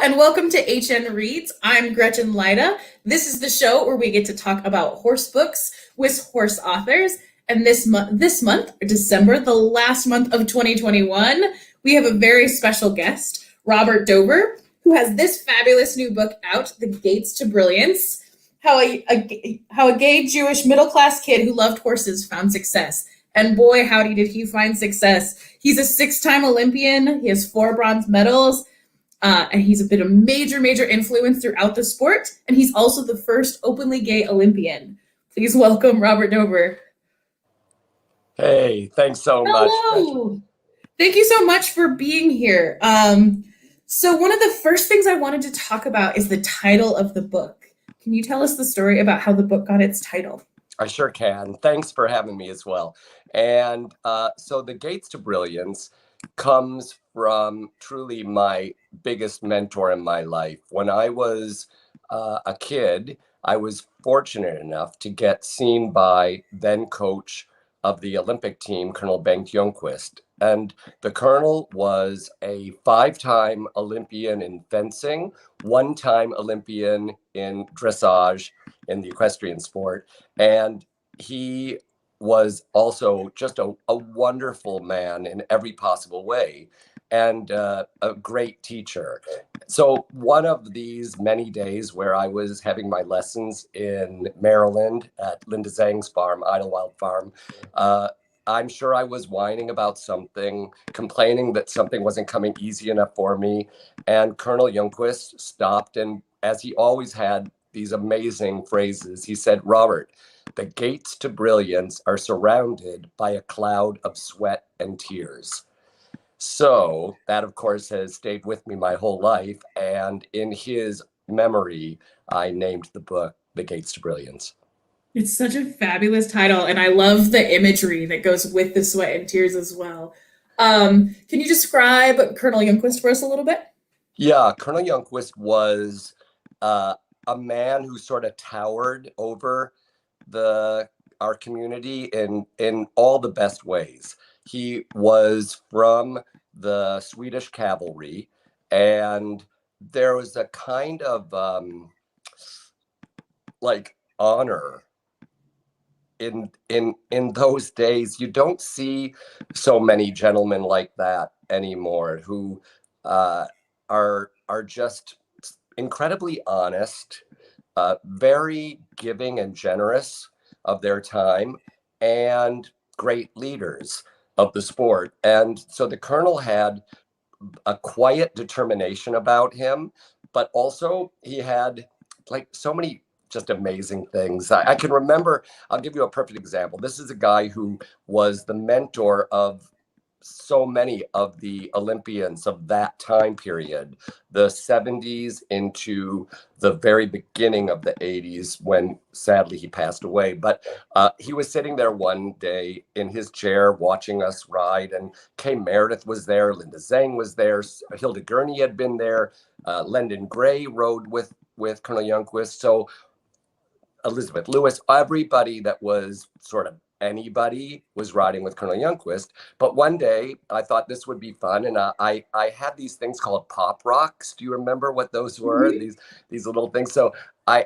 and welcome to HN Reads. I'm Gretchen Lida. This is the show where we get to talk about horse books with horse authors. And this month, December, the last month of 2021, we have a very special guest, Robert Dover, who has this fabulous new book out, The Gates to Brilliance: How a gay Jewish middle-class kid who loved horses found success. And boy, howdy did he find success. He's a six-time Olympian. He has 4 bronze medals. And he's been a major influence throughout the sport. And he's also the first openly gay Olympian. Please welcome Robert Dover. Hey, thanks so much. Hello. Thank you so much for being here. So one of the first things I wanted to talk about is the title of the book. Can you tell us the story about how the book got its title? I sure can. Thanks for having me as well. And so The Gates to Brilliance comes from truly my biggest mentor in my life. When I was a kid, I was fortunate enough to get seen by then coach of the Olympic team, Colonel Youngqvist. And the Colonel was a 5-time Olympian in fencing, 1-time Olympian in dressage in the equestrian sport. And he was also just a wonderful man in every possible way, and a great teacher. So one of these many days where I was having my lessons in Maryland at Linda Zhang's farm, Idlewild Farm, I'm sure I was whining about something, complaining that something wasn't coming easy enough for me. And Colonel Youngqvist stopped, and as he always had these amazing phrases, he said, "Robert, the gates to brilliance are surrounded by a cloud of sweat and tears." So that, of course, has stayed with me my whole life. And in his memory, I named the book The Gates to Brilliance. It's such a fabulous title, and I love the imagery that goes with the sweat and tears as well. Can you describe Colonel Youngqvist for us a little bit? Yeah, Colonel Youngqvist was a man who sort of towered over our community in all the best ways. He was from the Swedish cavalry, and there was a kind of like honor in those days. You don't see so many gentlemen like that anymore, who are just incredibly honest, very giving and generous of their time, and great leaders of the sport. And so the Colonel had a quiet determination about him, but also he had like so many just amazing things. I can remember, I'll give you a perfect example. This is a guy who was the mentor of so many of the Olympians of that time period, the 70s into the very beginning of the 80s, when sadly he passed away. But he was sitting there one day in his chair watching us ride, and Kay Meredith was there, Linda Zhang was there, Hilda Gurney had been there, Lyndon Gray rode with Colonel Youngqvist. So Elizabeth Lewis, everybody that was sort of anybody was riding with Colonel Youngqvist. But one day I thought this would be fun, and I had these things called pop rocks. Do you remember what those were? Mm-hmm. These little things. So I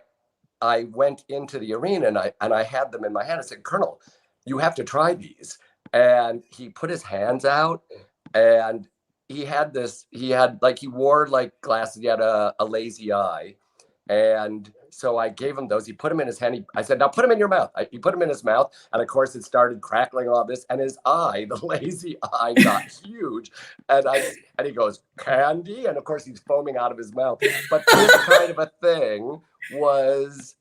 went into the arena, and I had them in my hand. I said, "Colonel, you have to try these." And he put his hands out, and he wore like glasses. He had a lazy eye. And so I gave him those. He put them in his hand. I said, "Now put them in your mouth." He put them in his mouth. And of course, it started crackling all this. And his eye, the lazy eye, got huge. And he goes, "Candy?" And of course, he's foaming out of his mouth. But this kind of a thing was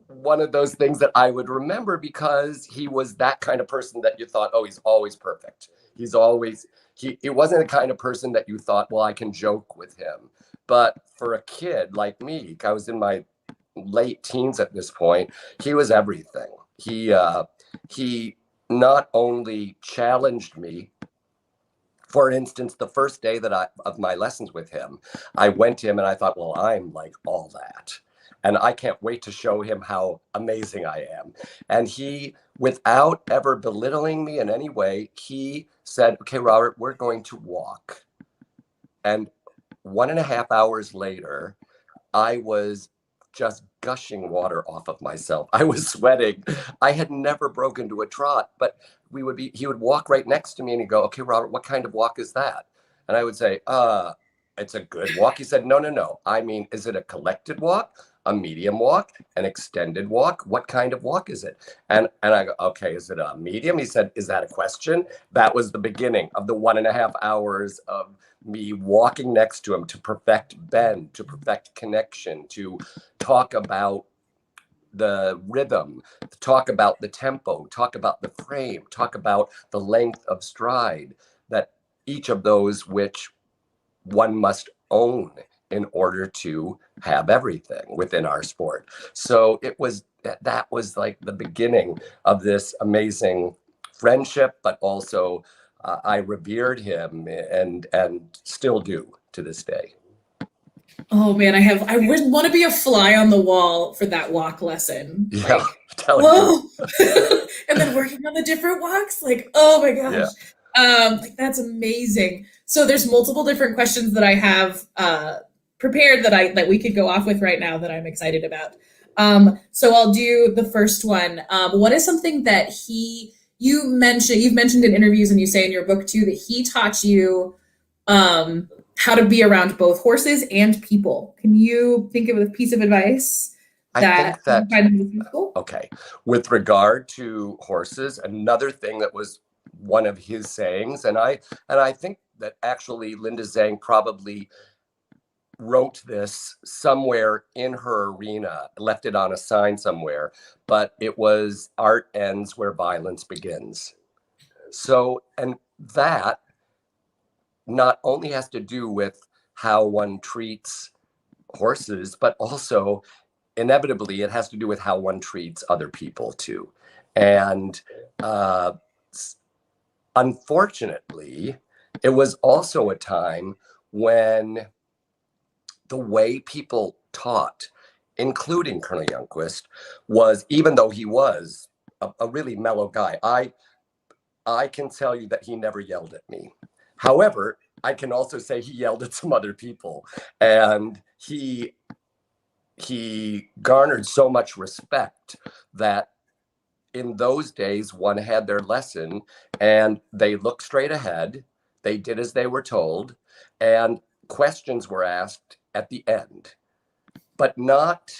one of those things that I would remember, because he was that kind of person that you thought, oh, he's always perfect. He wasn't the kind of person that you thought, well, I can joke with him. But for a kid like me, I was in my late teens at this point, he was everything. He not only challenged me. For instance, the first day of my lessons with him, I went to him and I thought, well, I'm like all that. And I can't wait to show him how amazing I am. And he, without ever belittling me in any way, he said, "Okay, Robert, we're going to walk." And 1.5 hours later, I was just gushing water off of myself. I was sweating. I had never broken to a trot, but he would walk right next to me and he'd go, "Okay, Robert, what kind of walk is that?" And I would say, it's a good walk. He said, no. I mean, is it a collected walk, a medium walk, an extended walk? What kind of walk is it? And I go, okay, is it a medium? He said, is that a question? That was the beginning of the 1.5 hours of me walking next to him to perfect bend, to perfect connection, to talk about the rhythm, talk about the tempo, talk about the frame, talk about the length of stride, that each of those which one must own in order to have everything within our sport. So that was like the beginning of this amazing friendship, but also I revered him and still do to this day. Oh man, I would want to be a fly on the wall for that walk lesson. Yeah, Like, telling whoa. you. And then working on the different walks. Like, oh my Yeah. gosh. Like that's amazing. So there's multiple different questions that I have prepared that we could go off with right now that I'm excited about. So I'll do the first one. What is something that you've mentioned in interviews and you say in your book too that he taught you how to be around both horses and people? Can you think of a piece of advice I that think that, you find most useful? okay, with regard to horses, another thing that was one of his sayings, and I think that actually Linda Zhang probably wrote this somewhere in her arena, left it on a sign somewhere, but it was, art ends where violence begins. So, and that not only has to do with how one treats horses, but also inevitably it has to do with how one treats other people too. And unfortunately, it was also a time when the way people taught, including Colonel Youngqvist, was, even though he was a really mellow guy, I can tell you that he never yelled at me. However, I can also say he yelled at some other people, and he garnered so much respect that in those days one had their lesson and they looked straight ahead, they did as they were told, and questions were asked at the end, but not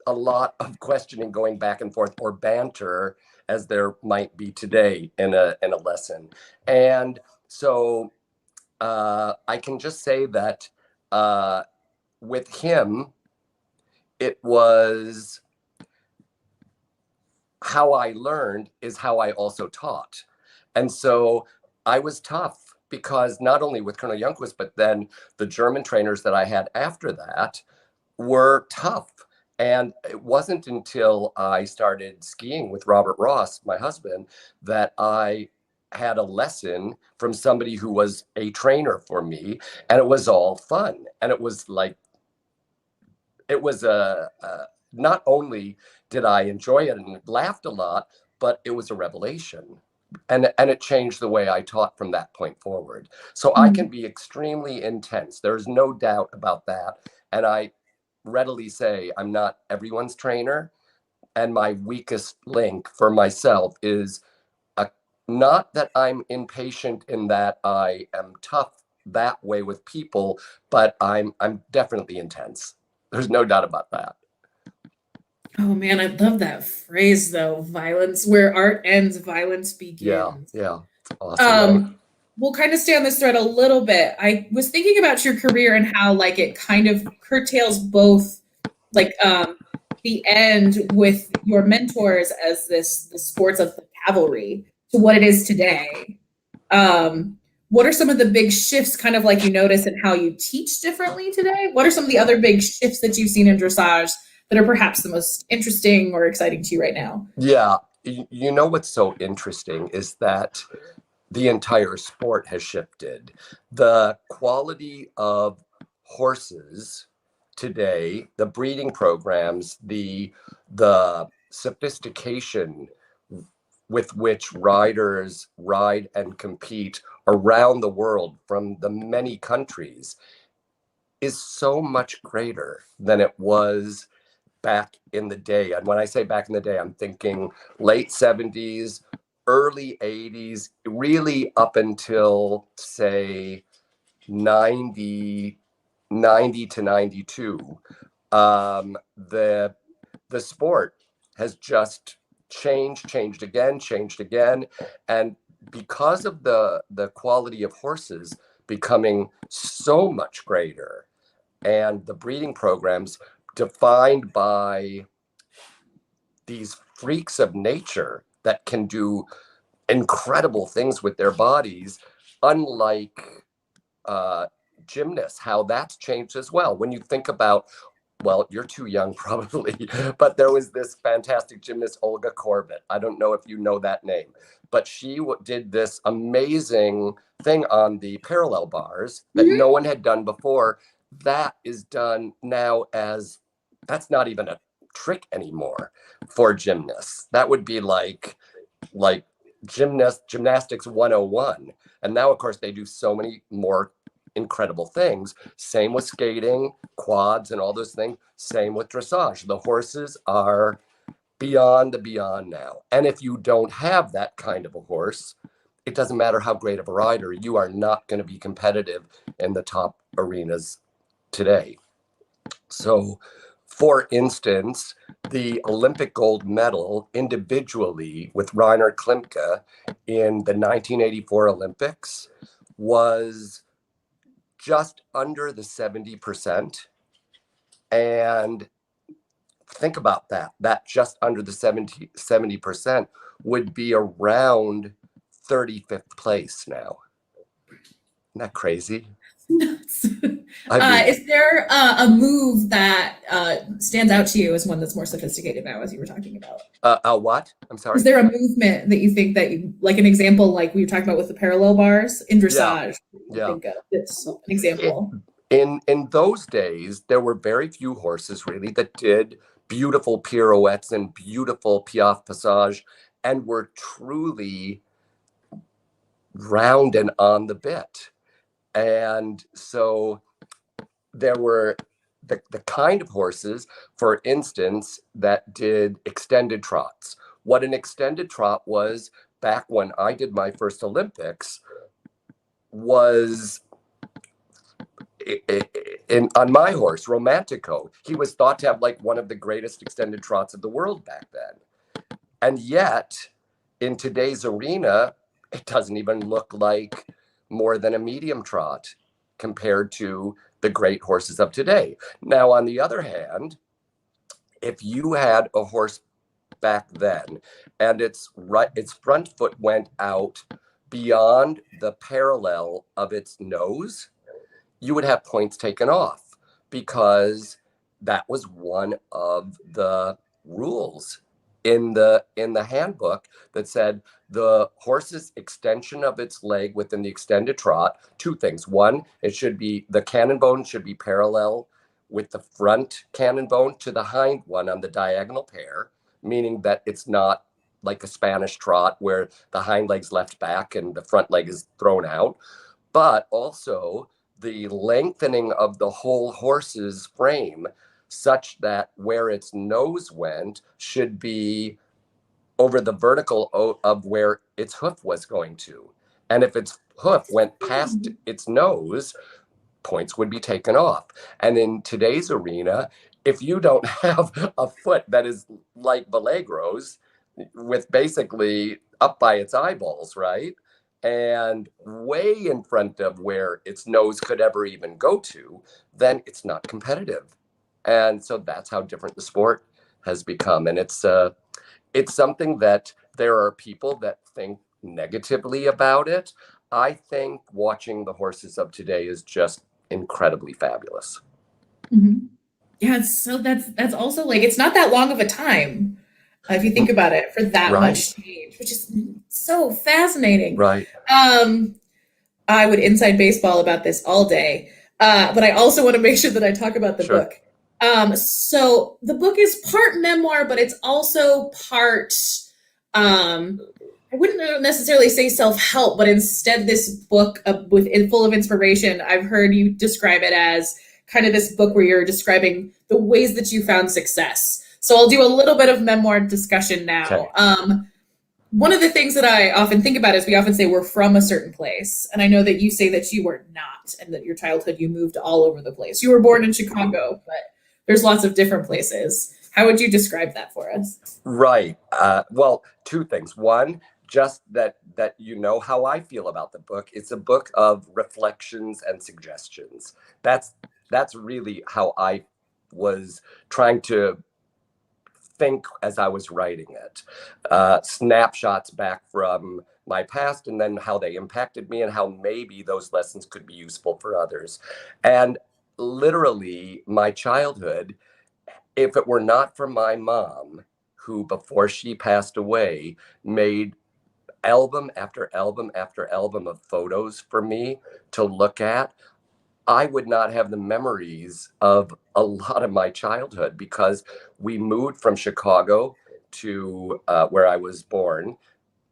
a lot of questioning going back and forth or banter as there might be today in a lesson. And so I can just say that with him, it was how I learned is how I also taught. And so I was tough because not only with Colonel Youngqvist, but then the German trainers that I had after that were tough. And it wasn't until I started skiing with Robert Ross, my husband, that I had a lesson from somebody who was a trainer for me, and it was all fun. And it was like, it was not only did I enjoy it and laughed a lot, but it was a revelation. And it changed the way I taught from that point forward. So I can be extremely intense. There's no doubt about that. And I readily say I'm not everyone's trainer. And my weakest link for myself is not that I'm impatient in that I am tough that way with people, but I'm definitely intense. There's no doubt about that. Oh man, I love that phrase though. Violence, where art ends, violence Yeah, begins. yeah. Awesome, right? We'll kind of stay on this thread a little bit. I was thinking about your career and how like it kind of curtails both like the end with your mentors as the sports of the cavalry to what it is today. What are some of the big shifts kind of like you notice in how you teach differently today? What are some of the other big shifts that you've seen in dressage that are perhaps the most interesting or exciting to you right now? Yeah. You know what's so interesting is that the entire sport has shifted. The quality of horses today, the breeding programs, the sophistication with which riders ride and compete around the world from the many countries is so much greater than it was back in the day. And when I say back in the day, I'm thinking late 70s, early 80s, really up until, say, 90, 90 to 92. The sport has just changed again. And because of the quality of horses becoming so much greater, and the breeding programs defined by these freaks of nature that can do incredible things with their bodies, unlike gymnasts, how that's changed as well. When you think about, well, you're too young probably, but there was this fantastic gymnast, Olga Korbut. I don't know if you know that name, but she did this amazing thing on the parallel bars that no one had done before. That is done now as, that's not even a trick anymore for gymnasts. That would be like gymnastics 101. And now, of course, they do so many more incredible things. Same with skating, quads, and all those things. Same with dressage. The horses are beyond the beyond now. And if you don't have that kind of a horse, it doesn't matter how great of a rider, you are not going to be competitive in the top arenas today. So, for instance, the Olympic gold medal individually with Rainer Klimke in the 1984 Olympics was just under the 70%. And think about that just under the 70% would be around 35th place now. Isn't that crazy? Nuts. Is there a move that stands out to you as one that's more sophisticated now, as you were talking about? What? I'm sorry. Is there a movement that you think that you, like an example, like we were talking about with the parallel bars in dressage? Yeah. Think of this an example. In those days, there were very few horses really that did beautiful pirouettes and beautiful piaffe passage and were truly round and on the bit. And so there were the kind of horses, for instance, that did extended trots. What an extended trot was back when I did my first Olympics was on my horse, Romantico. He was thought to have like one of the greatest extended trots of the world back then. And yet, in today's arena, it doesn't even look like more than a medium trot compared to the great horses of today. Now, on the other hand, if you had a horse back then and its front foot went out beyond the parallel of its nose, you would have points taken off because that was one of the rules in the handbook that said the horse's extension of its leg within the extended trot, two things. One, it should be, the cannon bone should be parallel with the front cannon bone to the hind one on the diagonal pair, meaning that it's not like a Spanish trot where the hind leg's left back and the front leg is thrown out, but also the lengthening of the whole horse's frame such that where its nose went should be over the vertical of where its hoof was going to. And if its hoof went past its nose, points would be taken off. And in today's arena, if you don't have a foot that is like Vallegro's, with basically up by its eyeballs, right? And way in front of where its nose could ever even go to, then it's not competitive. And so that's how different the sport has become. And it's something that there are people that think negatively about it. I think watching the horses of today is just incredibly fabulous. Mm-hmm. Yeah, so that's also like, it's not that long of a time if you think about it, for that much change, which is so fascinating. Right. I would inside baseball about this all day, but I also want to make sure that I talk about the book. So the book is part memoir, but it's also part, I wouldn't necessarily say self-help, but instead this book full of inspiration. I've heard you describe it as kind of this book where you're describing the ways that you found success. So I'll do a little bit of memoir discussion now. Okay. One of the things that I often think about is we often say we're from a certain place. And I know that you say that you were not, and that your childhood, you moved all over the place. You were born in Chicago, but there's lots of different places. How would you describe that for us? Right. Well, two things. One, just that you know how I feel about the book. It's a book of reflections and suggestions. That's really how I was trying to think as I was writing it. Snapshots back from my past, and then how they impacted me, and how maybe those lessons could be useful for others. And literally, my childhood, if it were not for my mom, who before she passed away made album after album after album of photos for me to look at, I would not have the memories of a lot of my childhood, because we moved from Chicago to where I was born.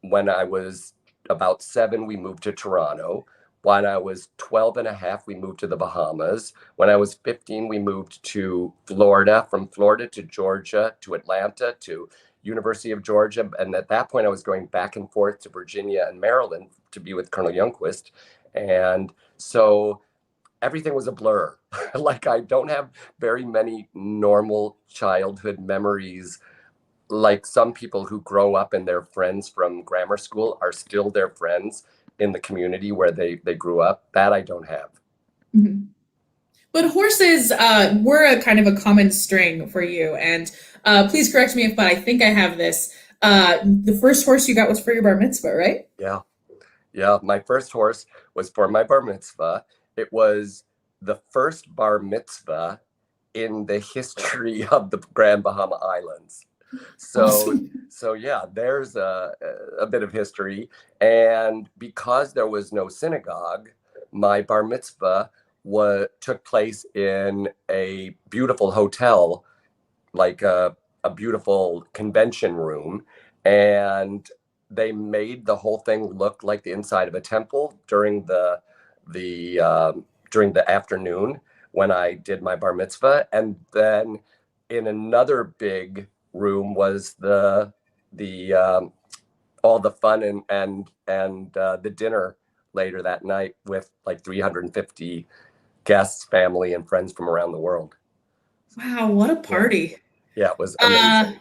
When I was about 7, we moved to Toronto. When I was 12 and a half, we moved to the Bahamas. When I was 15, we moved to Florida, from Florida to Georgia, to Atlanta, to University of Georgia. And at that point, I was going back and forth to Virginia and Maryland to be with Colonel Youngqvist. And so everything was a blur. Like, I don't have very many normal childhood memories, like some people who grow up and their friends from grammar school are still their friends in the community where they grew up. That I don't have. Mm-hmm. But horses were a kind of a common string for you. And please correct me if, but I think I have this. The first horse you got was for your bar mitzvah, right? Yeah. Yeah. My first horse was for my bar mitzvah. It was the first bar mitzvah in the history of the Grand Bahama Islands. So yeah, there's a bit of history. And because there was no synagogue, my bar mitzvah took place in a beautiful hotel, like a beautiful convention room. And they made the whole thing look like the inside of a temple during the afternoon when I did my bar mitzvah. And then in another big room was the all the fun and the dinner later that night with like 350 guests, family, and friends from around the world. Wow, what a Yeah, party. yeah, it was Uh,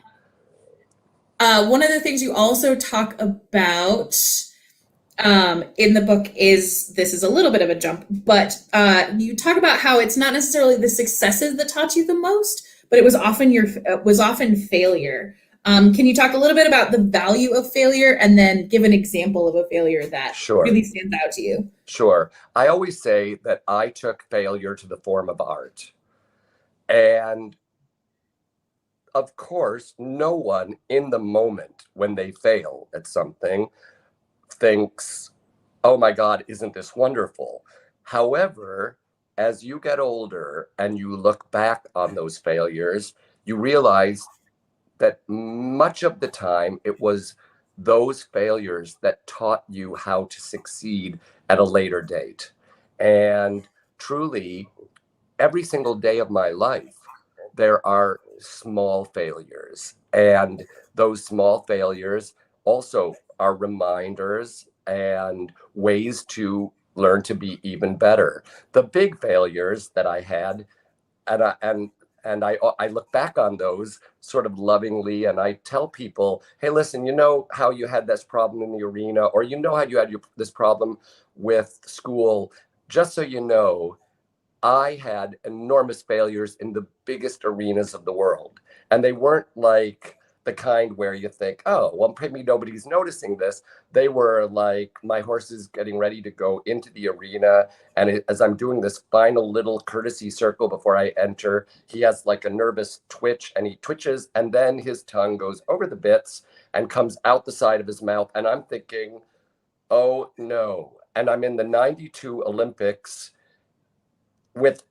amazing. one of the things you also talk about in the book is, this is a little bit of a jump, but you talk about how it's not necessarily the successes that taught you the most, but it was often failure. Can you talk a little bit about the value of failure, and then give an example of a failure that Sure, really stands out to you? sure. I always say that I took failure to the form of art. And of course, no one in the moment when they fail at something thinks, oh my God, isn't this wonderful? However, as you get older and you look back on those failures, you realize that much of the time it was those failures that taught you how to succeed at a later date. And truly, every single day of my life, there are small failures. And those small failures also are reminders and ways to learn to be even better. The big failures that I had, and I look back on those sort of lovingly, and I tell people, hey, listen, you know how you had this problem in the arena, or you know how you had this problem with school. Just so you know, I had enormous failures in the biggest arenas of the world. And they weren't like the kind where you think, oh, well, maybe nobody's noticing this. They were like my horse is getting ready to go into the arena. And as I'm doing this final little courtesy circle before I enter, he has like a nervous twitch, and he twitches, and then his tongue goes over the bits and comes out the side of his mouth. And I'm thinking, oh no. And I'm in the 92 Olympics with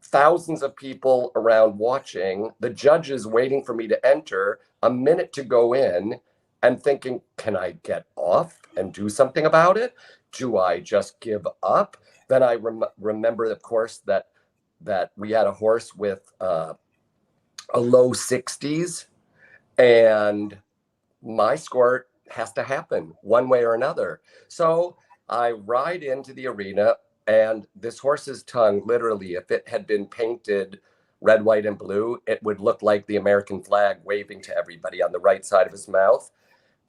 thousands of people around watching, the judges waiting for me to enter, a minute to go in, and thinking, can I get off and do something about it? Do I just give up? Then I remember, of course, that that we had a horse with a low 60s, and my score has to happen one way or another. So I ride into the arena, and this horse's tongue, literally, if it had been painted red, white, and blue, it would look like the American flag waving to everybody on the right side of his mouth.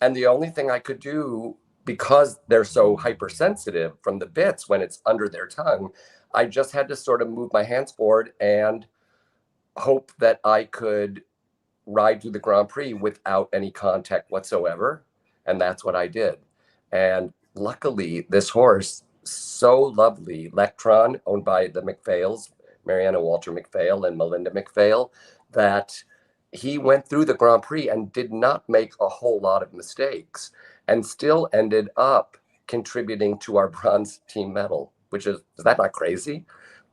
And the only thing I could do, because they're so hypersensitive from the bits when it's under their tongue, I just had to sort of move my hands forward and hope that I could ride through the Grand Prix without any contact whatsoever. And that's what I did. And luckily, this horse, so lovely, Lectron, owned by the McPhails, Mariana Walter McPhail and Melinda McPhail, that he went through the Grand Prix and did not make a whole lot of mistakes and still ended up contributing to our bronze team medal, which is that not crazy?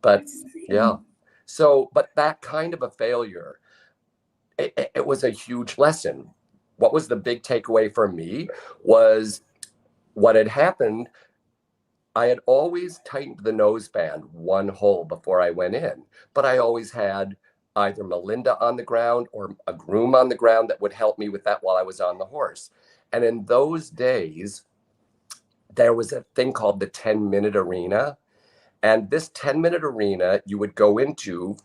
But yeah. So, but that kind of a failure, it was a huge lesson. What was the big takeaway for me was what had happened. I had always tightened the noseband one hole before I went in, but I always had either Melinda on the ground or a groom on the ground that would help me with that while I was on the horse. And in those days, there was a thing called the 10-minute arena. And this 10-minute arena you would go into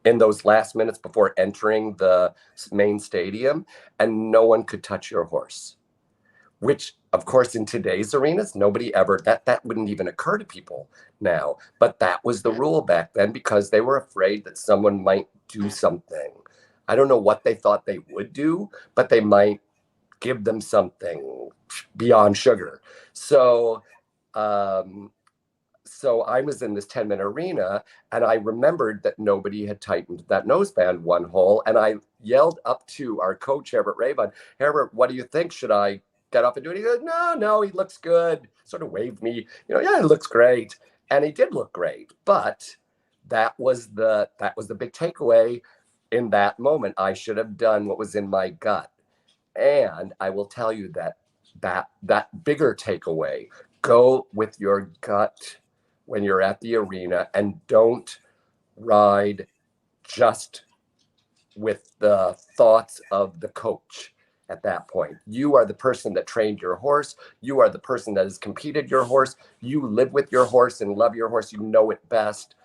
in those last minutes before entering the main stadium, and no one could touch your horse, which of course in today's arenas, nobody ever, that wouldn't even occur to people now. But that was the rule back then because they were afraid that someone might do something. I don't know what they thought they would do, but they might give them something beyond sugar. So I was in this 10-minute arena, and I remembered that nobody had tightened that noseband one hole. And I yelled up to our coach, Herbert Raybon, Herbert, what do you think? Should I get up and do it? He goes, no, he looks good. Sort of waved me, yeah, he looks great. And he did look great. But that was the big takeaway in that moment. I should have done what was in my gut. And I will tell you that bigger takeaway, go with your gut when you're at the arena, and don't ride just with the thoughts of the coach at that point. You are the person that trained your horse. You are the person that has competed your horse. You live with your horse and love your horse. You know it best.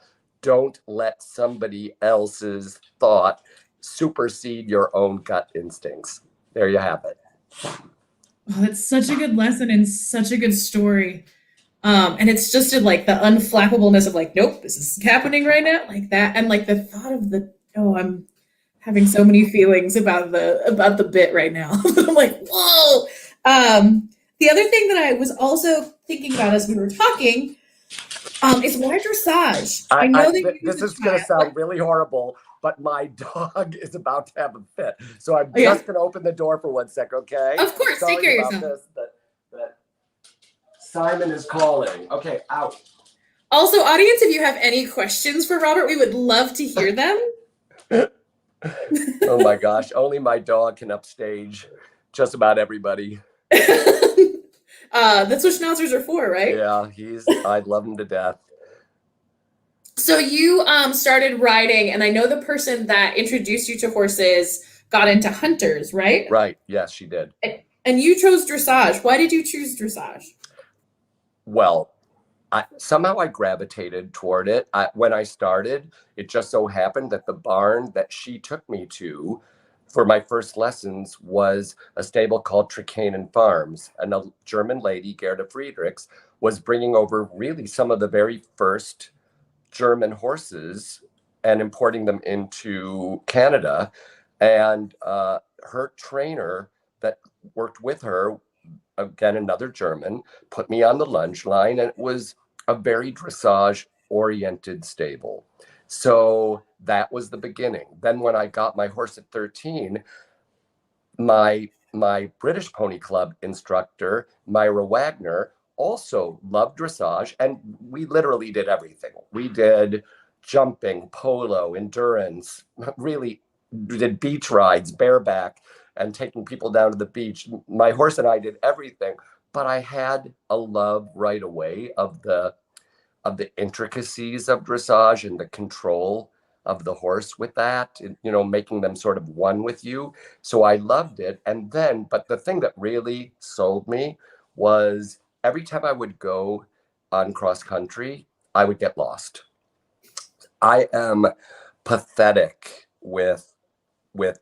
Don't let somebody else's thought supersede your own gut instincts. There you have it. Oh, that's such a good lesson and such a good story. And it's just like the unflappableness of like, nope, this is happening right now, like that, and like the thought of I'm having so many feelings about the bit right now. I'm like, whoa. The other thing that I was also thinking about as we were talking is why dressage. I know that this is going to sound really horrible, but my dog is about to have a fit, so I'm just going to open the door for 1 sec, okay? Of course, take care of yourself. That Simon is calling. Okay, out. Also, audience, if you have any questions for Robert, we would love to hear them. Oh my gosh, only my dog can upstage just about everybody. That's what schnauzers are for, right? Yeah, I love him to death. So you started riding, and I know the person that introduced you to horses got into hunters, right? Right, yes, she did. And you chose dressage. Why did you choose dressage? Well, somehow I gravitated toward it. When I started, it just so happened that the barn that she took me to for my first lessons was a stable called Trekanen Farms. And a German lady, Gerda Friedrichs, was bringing over really some of the very first German horses and importing them into Canada. And her trainer that worked with her, again, another German, put me on the lunge line, and it was a very dressage oriented stable. So that was the beginning. Then when I got my horse at 13, my British Pony Club instructor, Myra Wagner, also loved dressage, and we literally did everything. We did jumping, polo, endurance, really did beach rides, bareback, and taking people down to the beach. My horse and I did everything, but I had a love right away of the of the intricacies of dressage and the control of the horse with that, making them sort of one with you. So I loved it. And then, but the thing that really sold me was every time I would go on cross country, I would get lost. I am pathetic with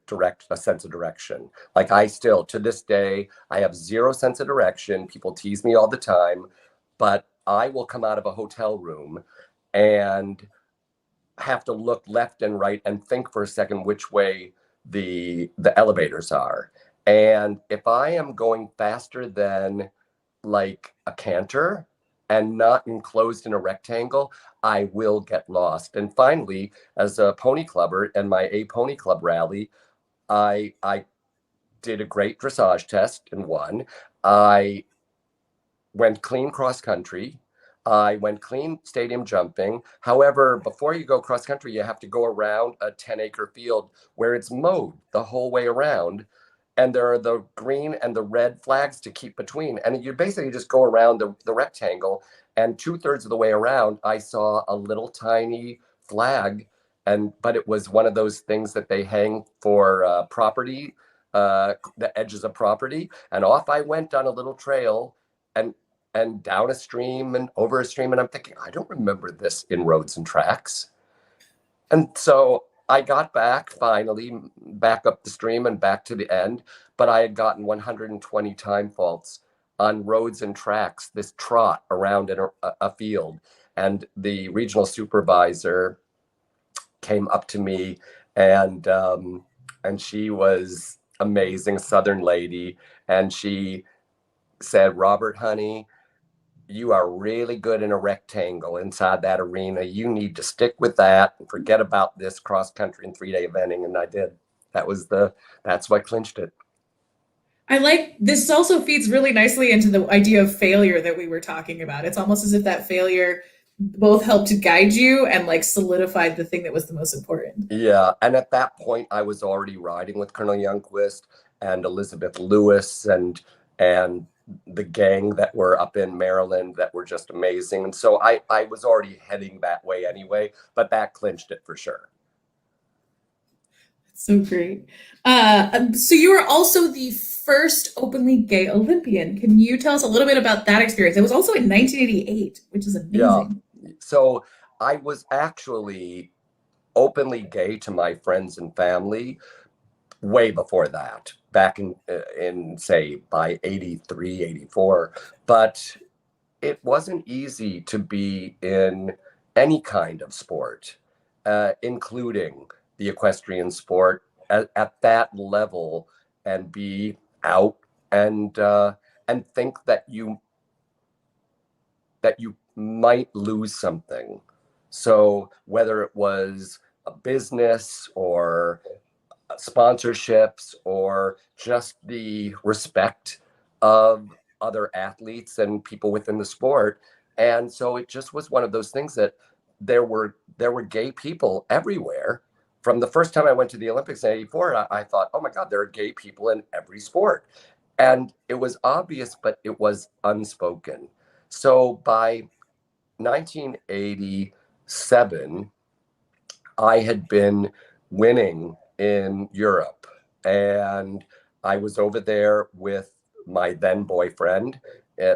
direct a sense of direction. Like I still to this day, I have zero sense of direction. People tease me all the time, but I will come out of a hotel room and have to look left and right and think for a second which way the elevators are. And if I am going faster than like a canter and not enclosed in a rectangle, I will get lost. And finally, as a pony clubber and my A Pony Club rally, I did a great dressage test and won. I went clean cross country. I went clean stadium jumping. However, before you go cross country, you have to go around a 10-acre field where it's mowed the whole way around. And there are the green and the red flags to keep between. And you basically just go around the rectangle. And 2/3 of the way around, I saw a little tiny flag. But it was one of those things that they hang for property, the edges of property. And off I went on a little trail and down a stream and over a stream. And I'm thinking, I don't remember this in Roads and Tracks. And so I got back finally, back up the stream and back to the end, but I had gotten 120 time faults on Roads and Tracks, this trot around in a field. And the regional supervisor came up to me and she was amazing, Southern lady. And she said, Robert, honey, you are really good in a rectangle inside that arena. You need to stick with that and forget about this cross country and 3-day eventing. And I did. That's what clinched it. I like this also feeds really nicely into the idea of failure that we were talking about. It's almost as if that failure both helped to guide you and like solidified the thing that was the most important. Yeah. And at that point, I was already riding with Colonel Youngqvist and Elizabeth Lewis and the gang that were up in Maryland that were just amazing. And so I was already heading that way anyway, but that clinched it for sure. So great. So you were also the first openly gay Olympian. Can you tell us a little bit about that experience? It was also in 1988, which is Yeah. amazing. So I was actually openly gay to my friends and family way before that, back in say by 83, 84. But it wasn't easy to be in any kind of sport, including the equestrian sport at that level, and be out and think that you might lose something. So whether it was a business or sponsorships or just the respect of other athletes and people within the sport. And so it just was one of those things that there were gay people everywhere. From the first time I went to the Olympics in 84, I thought, oh my God, there are gay people in every sport. And it was obvious, but it was unspoken. So by 1987, I had been winning in Europe, and I was over there with my then boyfriend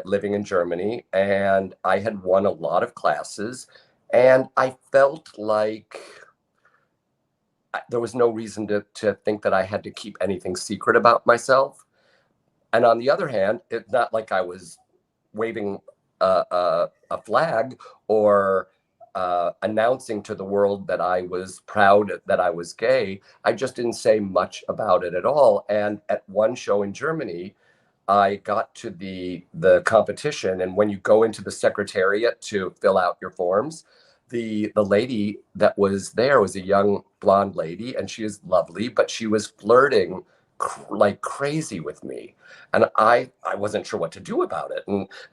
living in Germany, and I had won a lot of classes, and I felt like there was no reason to think that I had to keep anything secret about myself. And on the other hand, it's not like I was waving a flag or announcing to the world that I was proud that I was gay. I just didn't say much about it at all. And at one show in Germany, I got to the competition, and when you go into the secretariat to fill out your forms, the lady that was there was a young blonde lady, and she is lovely, but she was flirting like crazy with me, and I wasn't sure what to do about it.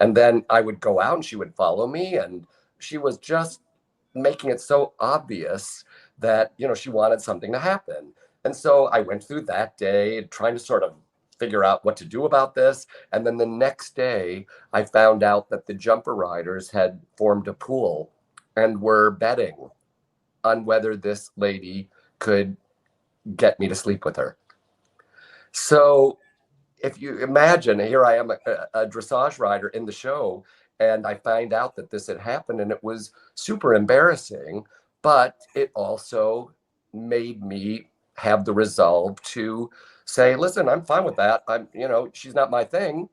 And then I would go out and she would follow me, and she was just making it so obvious that she wanted something to happen. And so I went through that day trying to sort of figure out what to do about this. And then the next day, I found out that the jumper riders had formed a pool and were betting on whether this lady could get me to sleep with her. So if you imagine, here I am, a dressage rider in the show, and I find out that this had happened, and it was super embarrassing, but it also made me have the resolve to say, listen, I'm fine with that. She's not my thing,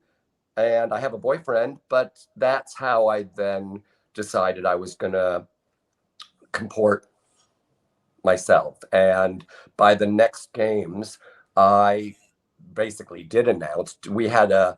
and I have a boyfriend, but that's how I then decided I was going to comport myself. And by the next games, I basically did announce, we had a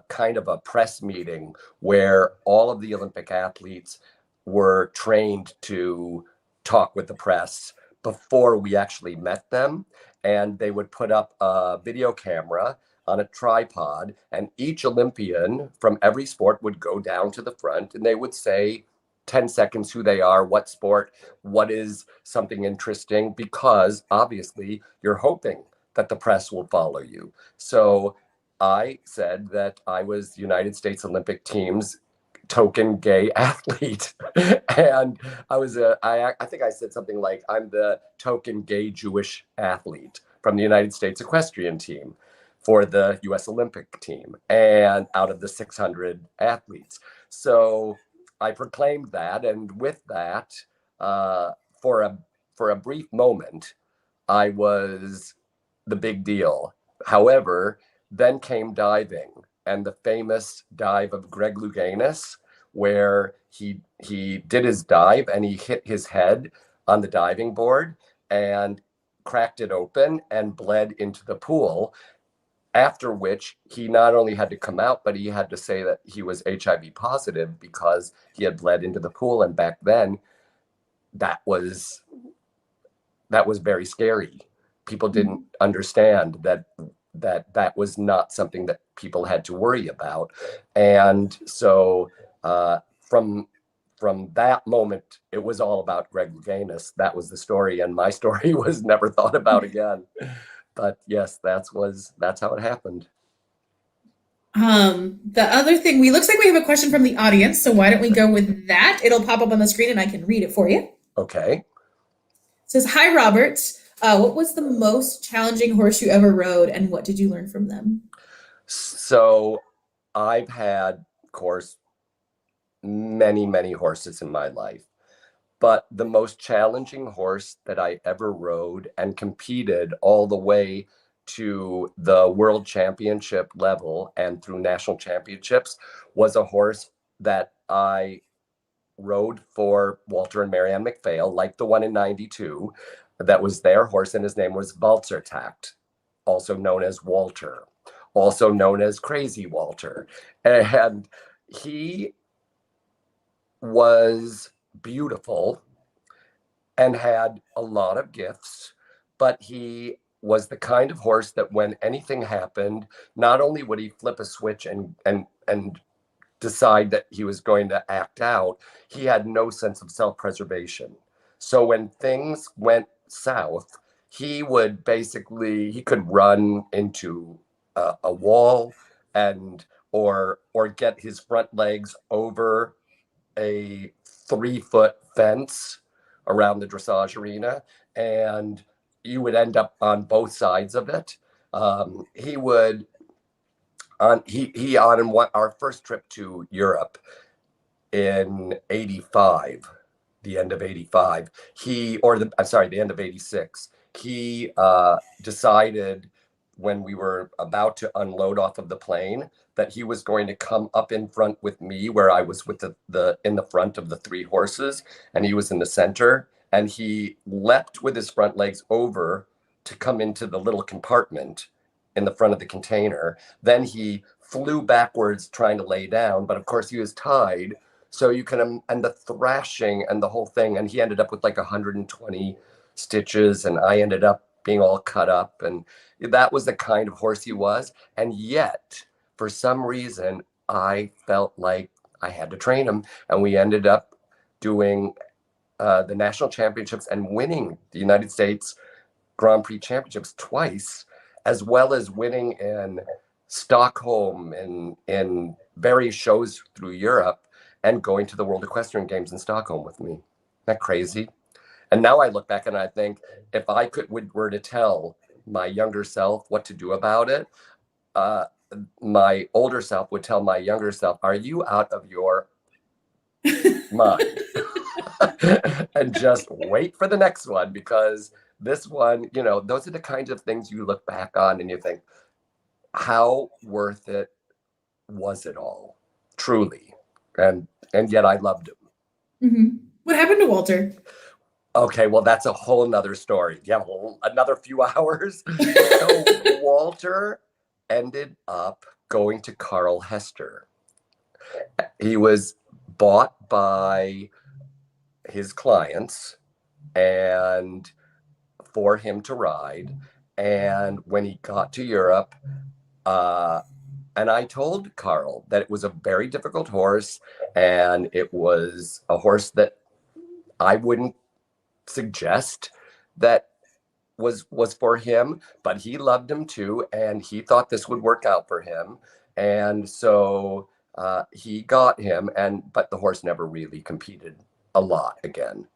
kind of a press meeting where all of the Olympic athletes were trained to talk with the press before we actually met them. And they would put up a video camera on a tripod, and each Olympian from every sport would go down to the front and they would say 10 seconds who they are, what sport, what is something interesting, because obviously you're hoping that the press will follow you. So I said that I was the United States Olympic team's token gay athlete. And I think I said something like, I'm the token gay Jewish athlete from the United States equestrian team for the US Olympic team, and out of the 600 athletes. So I proclaimed that, and with that, for a brief moment, I was the big deal. However, then came diving, and the famous dive of Greg Louganis, where he did his dive and he hit his head on the diving board and cracked it open and bled into the pool. After which he not only had to come out, but he had to say that he was HIV positive because he had bled into the pool. And back then, that was very scary. People didn't understand that was not something that people had to worry about. And so from that moment, it was all about Greg Louganis. That was the story, and my story was never thought about again. But yes, that's how it happened. The other thing, looks like we have a question from the audience, so why don't we go with that? It'll pop up on the screen and I can read it for you. Okay. It says, hi, Robert. What was the most challenging horse you ever rode, and what did you learn from them? So I've had, of course, many, many horses in my life. But the most challenging horse that I ever rode and competed all the way to the world championship level and through national championships was a horse that I rode for Walter and Marianne McPhail, like the one in 92. That was their horse, and his name was Valzertakt, also known as Walter, also known as Crazy Walter. And he was beautiful and had a lot of gifts, but he was the kind of horse that when anything happened, not only would he flip a switch and decide that he was going to act out, he had no sense of self-preservation. So when things went south, he could run into a wall or get his front legs over a 3-foot fence around the dressage arena, and you would end up on both sides of it. He would on our first trip to Europe in 85, the end of 85, the end of 86, he decided when we were about to unload off of the plane that he was going to come up in front with me, where I was with in the front of the 3 horses and he was in the center, and he leapt with his front legs over to come into the little compartment in the front of the container. Then he flew backwards trying to lay down, but of course he was tied. So you can, and the thrashing and the whole thing, and he ended up with like 120 stitches, and I ended up being all cut up. And that was the kind of horse he was. And yet, for some reason, I felt like I had to train him. And we ended up doing the national championships and winning the United States Grand Prix championships twice. as well as winning in Stockholm and in various shows through Europe and going to the World Equestrian Games in Stockholm with me. Isn't that crazy? And now I look back and I think if I were to tell my younger self what to do about it, my older self would tell my younger self, "Are you out of your mind?" And just wait for the next one, because this one, those are the kinds of things you look back on and you think, how worth it was it all? Truly. And yet I loved him. Mm-hmm. What happened to Walter? Okay, well, that's a whole nother story. Yeah, another few hours. So Walter ended up going to Carl Hester. He was bought by his clients and for him to ride. And when he got to Europe, and I told Carl that it was a very difficult horse, and it was a horse that I wouldn't suggest that was for him, but he loved him too, and he thought this would work out for him. And so he got him, but the horse never really competed a lot again.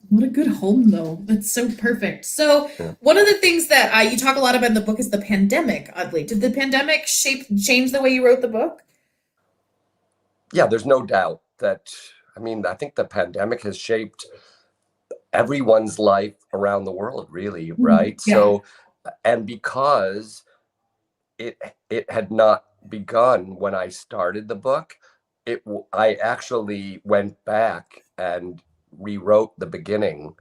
What a good home, though. That's so perfect. So, Yeah. one of the things that you talk a lot about in the book is the pandemic, oddly. Did the pandemic change the way you wrote the book? Yeah, there's no doubt that, I think the pandemic has shaped everyone's life around the world, really, right? Yeah. So, and because it had not begun when I started the book, I actually went back and rewrote the beginning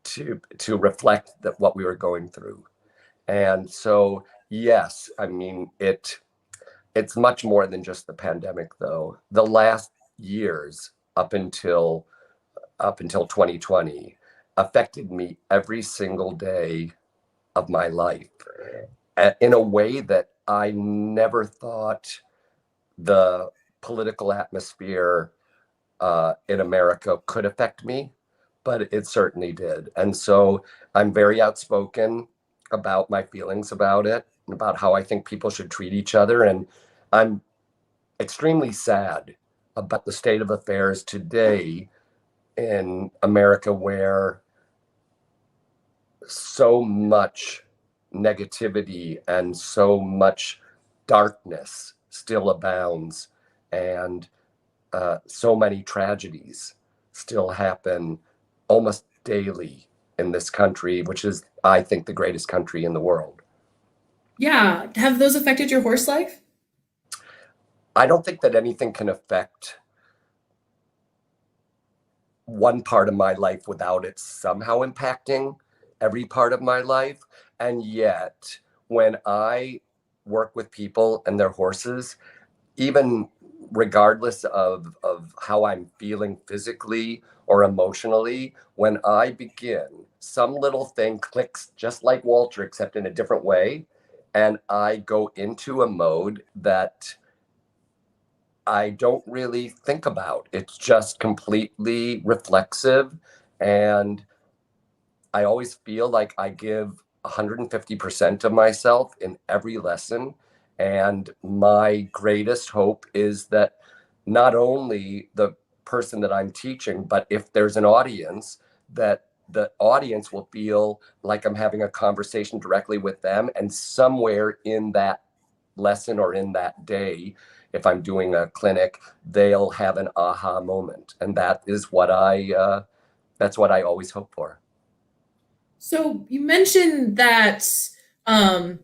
to reflect that what we were going through. And so, yes, it's much more than just the pandemic, though. The last years up until 2020 affected me every single day of my life in a way that I never thought the political atmosphere in America could affect me, but it certainly did. And so I'm very outspoken about my feelings about it, about how I think people should treat each other. And I'm extremely sad about the state of affairs today in America, where so much negativity and so much darkness still abounds, and so many tragedies still happen almost daily in this country, which is, I think, the greatest country in the world. Yeah. Have those affected your horse life? I don't think that anything can affect one part of my life without it somehow impacting every part of my life. And yet, when I work with people and their horses, even regardless of how I'm feeling physically or emotionally, when I begin, some little thing clicks just like Walter, except in a different way. And I go into a mode that I don't really think about. It's just completely reflexive. And I always feel like I give 150% of myself in every lesson. And my greatest hope is that not only the person that I'm teaching, but if there's an audience, that the audience will feel like I'm having a conversation directly with them. And somewhere in that lesson or in that day, if I'm doing a clinic, they'll have an aha moment. And that's what I always hope for. So, you mentioned that um,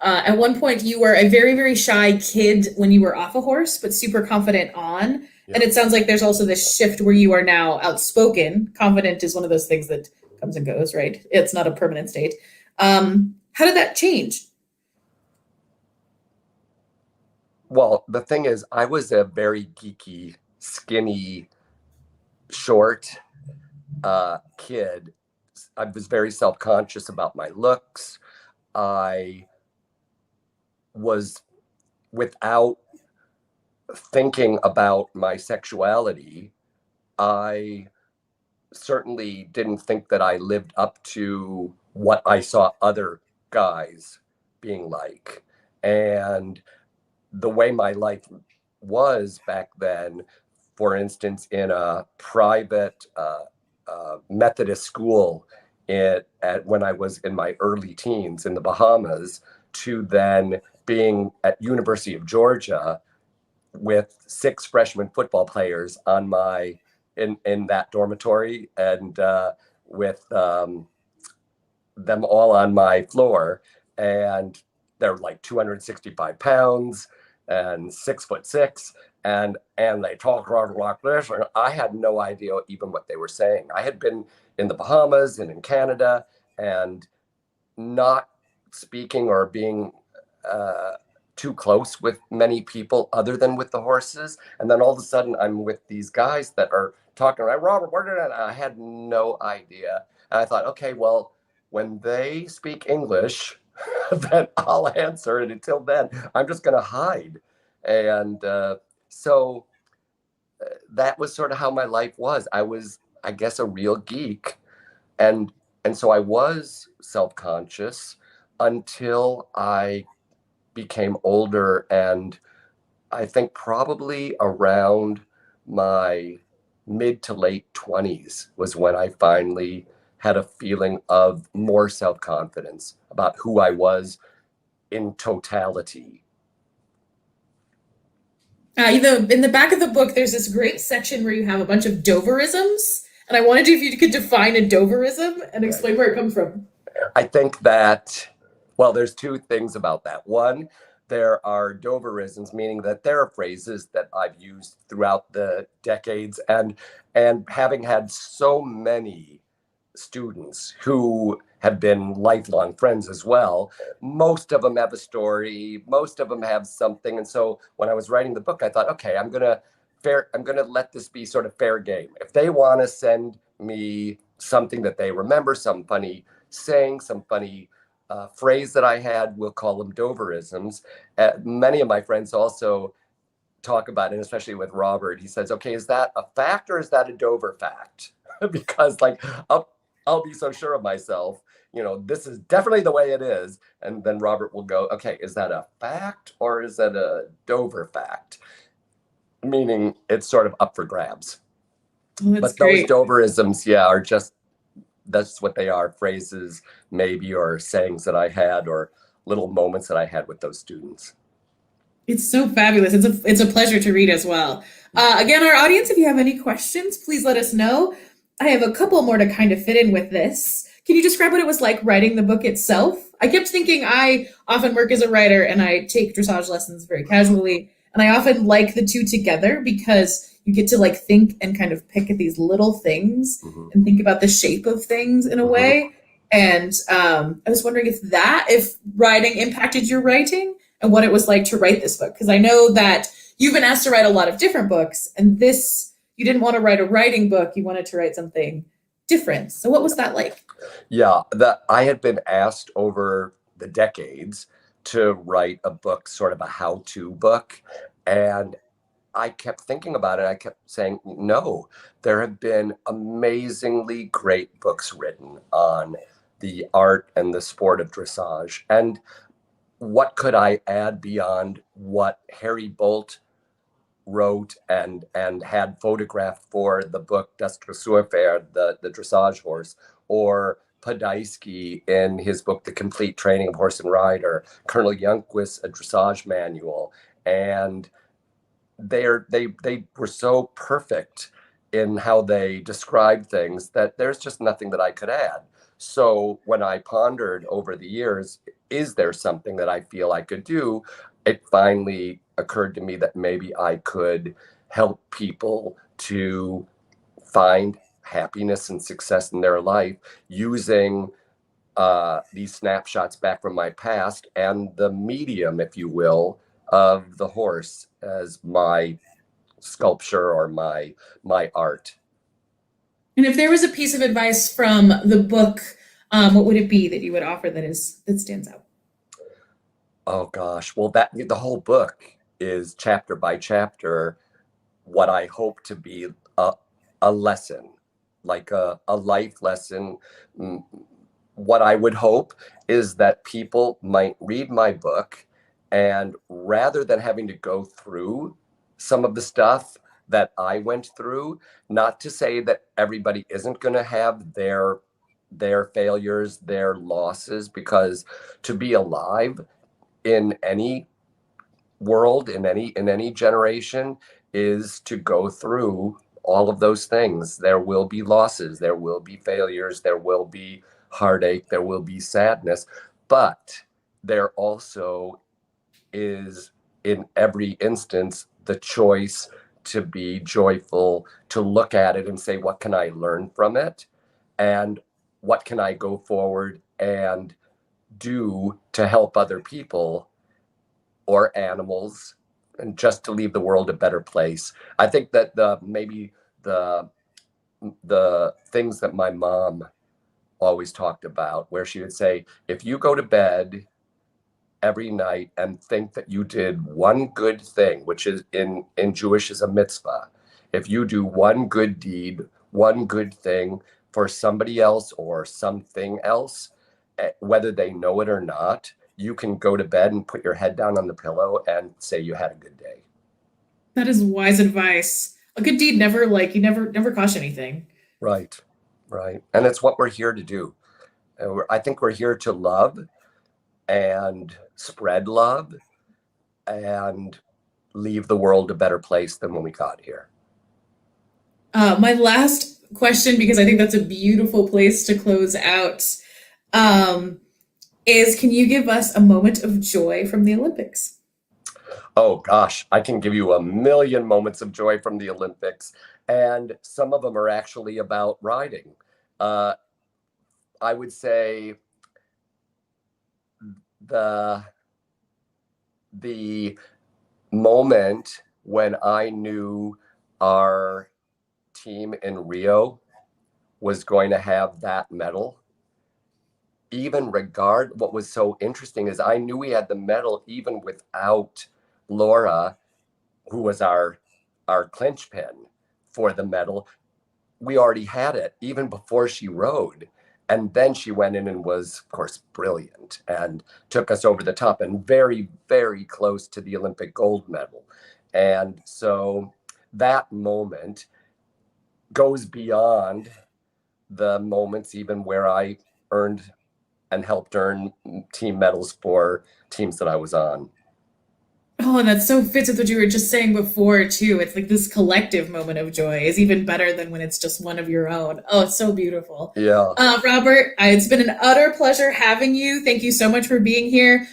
at one point you were a very, very shy kid when you were off a horse, but super confident on. Yeah. And it sounds like there's also this shift where you are now outspoken. Confident is one of those things that comes and goes, right? It's not a permanent state. How did that change? Well, the thing is, I was a very geeky, skinny, short kid. I was very self-conscious about my looks. I was, without thinking about my sexuality, I certainly didn't think that I lived up to what I saw other guys being like. And the way my life was back then, for instance, in a private Methodist school when I was in my early teens in the Bahamas, to then being at University of Georgia with 6 freshman football players on my in that dormitory, and with them all on my floor, and they're like 265 pounds and 6'6", and they talk like this, and I had no idea even what they were saying. I had been in the Bahamas and in Canada, and not speaking or being too close with many people other than with the horses. And then all of a sudden I'm with these guys that are talking, like, Robert, where did I had no idea. And I thought, okay, well, when they speak English, then I'll answer. And until then, I'm just going to hide. And so that was sort of how my life was. I was, I guess, a real geek. And so I was self-conscious until I became older, and I think probably around my mid to late 20s was when I finally had a feeling of more self-confidence about who I was in totality. In the back of the book, there's this great section where you have a bunch of Doverisms, and I wanted if you could define a Doverism and explain where it comes from. I think that, well, there's 2 things about that. One, there are Doverisms, meaning that there are phrases that I've used throughout the decades, and having had so many students who have been lifelong friends as well, most of them have a story, most of them have something. And so when I was writing the book, I thought, okay, I'm gonna let this be sort of fair game. If they want to send me something that they remember, some funny saying, some funny phrase that I had, we'll call them Doverisms. Many of my friends also talk about it, especially with Robert. He says, okay, is that a fact or is that a Dover fact? Because like, I'll be so sure of myself, this is definitely the way it is. And then Robert will go, okay, is that a fact or is that a Dover fact? Meaning it's sort of up for grabs. Well, but great. Those Doverisms, yeah, are just, that's what they are, phrases maybe, or sayings that I had, or little moments that I had with those students. It's so fabulous. It's a pleasure to read as well. Again, our audience, if you have any questions, please let us know. I have a couple more to kind of fit in with this. Can you describe what it was like writing the book itself? I kept thinking I often work as a writer and I take dressage lessons very casually. And I often like the 2 together because you get to like think and kind of pick at these little things and think about the shape of things in a way. And I was wondering if writing impacted your writing and what it was like to write this book. Because I know that you've been asked to write a lot of different books, and you didn't want to write a writing book, you wanted to write something different. So what was that like? Yeah, I had been asked over the decades to write a book, sort of a how-to book. And I kept thinking about it. I kept saying, no, there have been amazingly great books written on the art and the sport of dressage. And what could I add beyond what Harry Bolt wrote and had photographed for the book Das Dressurpferd, the dressage horse, or Podolsky in his book The Complete Training of Horse and Rider, Colonel Youngqvist, a dressage manual. And they were so perfect in how they describe things that there's just nothing that I could add. So when I pondered over the years, is there something that I feel I could do? It finally occurred to me that maybe I could help people to find happiness and success in their life using these snapshots back from my past and the medium, if you will, of the horse as my sculpture or my art. And if there was a piece of advice from the book, what would it be that you would offer that stands out? Oh gosh, well, the whole book is chapter by chapter what I hope to be a lesson, like a life lesson, what I would hope. is that people might read my book, and rather than having to go through some of the stuff that I went through, not to say that everybody isn't going to have their failures, their losses, because to be alive in any world, in any generation, is to go through all of those things. There will be losses, there will be failures, there will be heartache, there will be sadness, but there also is, in every instance, the choice to be joyful, to look at it and say, what can I learn from it? And what can I go forward and do to help other people or animals, and just to leave the world a better place? I think that maybe the things that my mom always talked about, where she would say, if you go to bed every night and think that you did one good thing, which is in Jewish is a mitzvah. If you do one good deed, one good thing for somebody else or something else, whether they know it or not, you can go to bed and put your head down on the pillow and say you had a good day. That is wise advice. A good deed never costs anything. Right, right. And it's what we're here to do. I think we're here to love and spread love and leave the world a better place than when we got here. My last question, because I think that's a beautiful place to close out, um, is can you give us a moment of joy from the Olympics? Oh gosh, I can give you a million moments of joy from the Olympics, and some of them are actually about riding. Uh, I would say the the moment when I knew our team in Rio was going to have that medal, what was so interesting is I knew we had the medal even without Laura, who was our clinch pin for the medal. We already had it even before she rode. And then she went in and was, of course, brilliant and took us over the top and very, very close to the Olympic gold medal. And so that moment goes beyond the moments even where I earned and helped earn team medals for teams that I was on. Oh, and that so fits with what you were just saying before, too. It's like this collective moment of joy is even better than when it's just one of your own. Oh, it's so beautiful. Yeah. Robert, it's been an utter pleasure having you. Thank you so much for being here.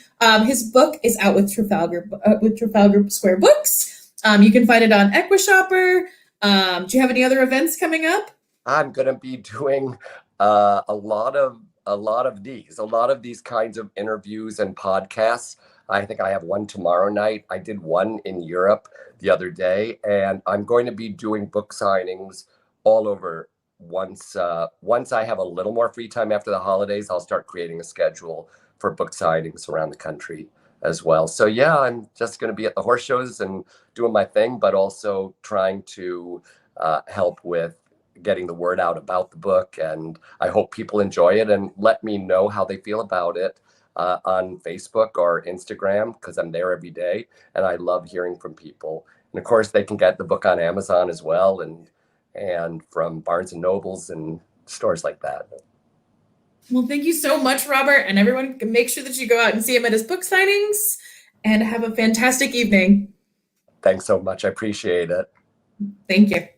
His book is out with Trafalgar Square Books. You can find it on Equishopper. Do you have any other events coming up? I'm going to be doing a lot of these kinds of interviews and podcasts. I think I have one tomorrow night. I did one in Europe the other day, and I'm going to be doing book signings all over. Once I have a little more free time after the holidays, I'll start creating a schedule for book signings around the country as well. So yeah, I'm just going to be at the horse shows and doing my thing, but also trying to help with getting the word out about the book. And I hope people enjoy it and let me know how they feel about it on Facebook or Instagram, because I'm there every day and I love hearing from people. And of course, they can get the book on Amazon as well, and from Barnes and Nobles and stores like that. Well, thank you so much, Robert, and everyone can make sure that you go out and see him at his book signings and have a fantastic evening. Thanks so much. I appreciate it. Thank you.